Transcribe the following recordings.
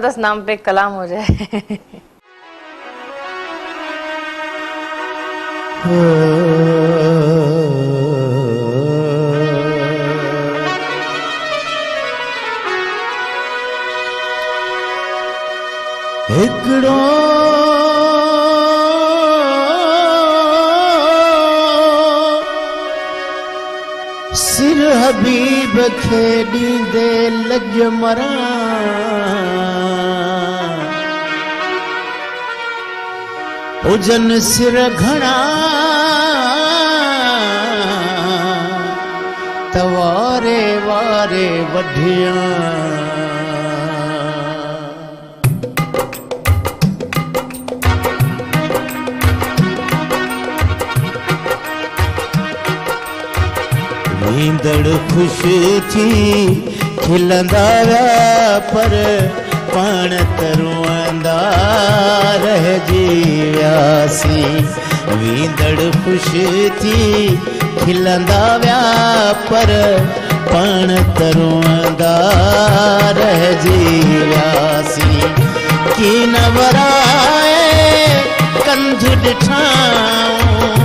बस नाम पे कलाम हो जाए। हिकड़ो सिर हबीब खे ॾींदे लज मरां हुजन सिर घणा त वारे वारे वढियां नींदड़ खुश थी खिलंदा विया पर पाण तरुआंदा रहिजी वियासीं। वींदड़ खुश थी खिलंदा विया पर पाण तरुआंदा रहिजी वियासीं। की न वराए कंध ॾिठाऊं,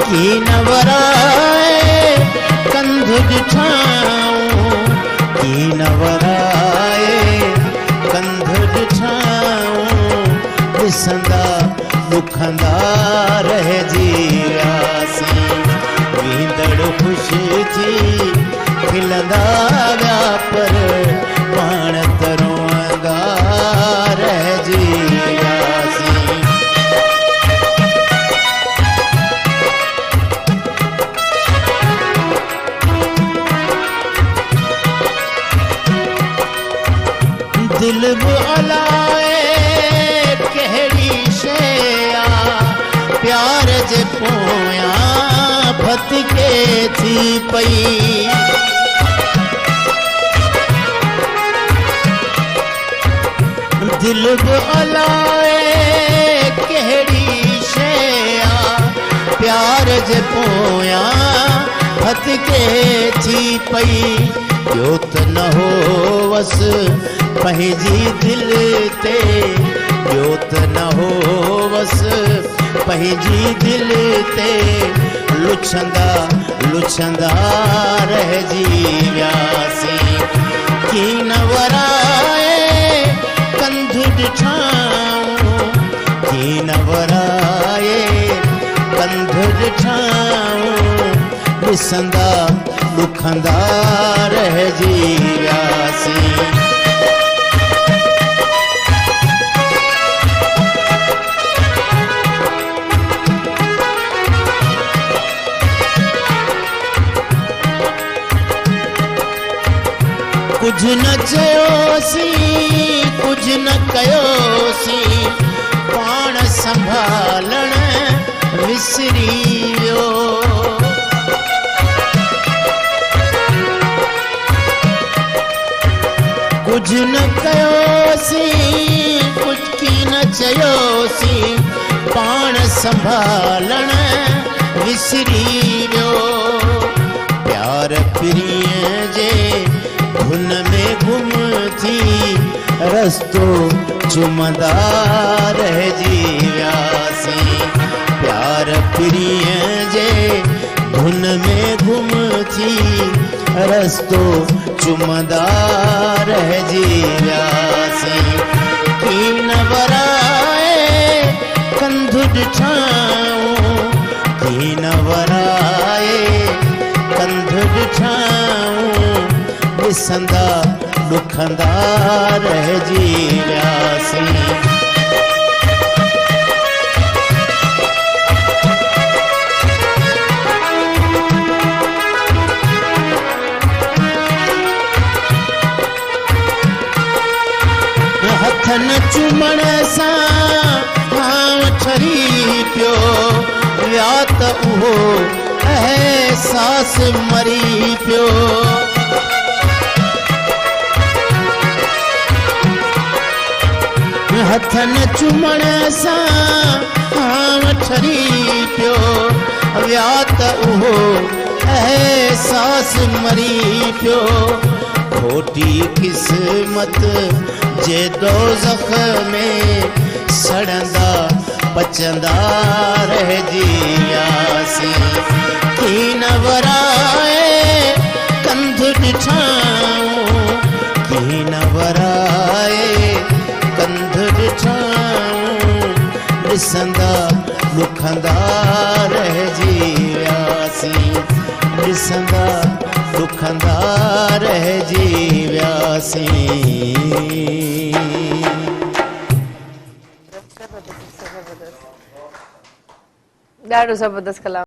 की न वराए कंध ॾिठाऊं, की न वराए कंध ॾिठाऊं। ॾिसंदा ॾुखंदा रहिजी वियासीं। वींदड़ खुश थी खिलंदा विया पर पाण तरुआंदा रहिजी वियासीं। दिल बि अलाए कहिड़ी शइ आ प्यार जे पोयां भटके थी पई। दिल बि अलाए कहिड़ी शइ आ प्यार जे पोयां भटके थी पई। ॿियो त न हो वस पंहिंजी दिल ते, ॿियो त न हो वस पंहिंजी दिल ते। लुछंदा लुछंदा रहिजी वियासीं। की न वराए कंध ॾिठाऊं, की न वराए कंध ॾिठाऊं। ॾिसंदा ॾुखंदा रहिजी वियासीं। कुछ न चयोसीं कुछ न कयोसीं, पाण संभालण विसरी वियो। कुछ न कयोसीं कुछ की न चयोसीं, पाण संभालण विसरी वियो। प्यार प्रिय जे धुन में गुम थी रस्तो चुमंदा रहिजी वियासीं। प्यार प्रिय जे धुन में गुम थी रस्तो चुमंदा रहिजी वियासीं। की न वराए कंध ॾिठाऊं, की न वराए कंध ॾिठाऊं। ॾिसंदा ॾुखंदा रहिजी वियासीं। हथन चुमण सां आउं ठरी पियो, विया त उहो अहसास मरी पियो। हथन चुमण सां आउं ठरी पियो, विया त उहो अहसास मरी पियो। खोटी किस्मत जे दोज़ख में सड़ंदा पचंदा रहिजी वियासीं की न वराए कंध ॾिठाऊं की न वराए कंध ॾिठाऊं ॾिसंदा ॾुखंदा रहिजी वियासीं ॾिसंदा ॾुखंदा रहिजी वियासीं ॾाढो ज़बरदस्त कलाम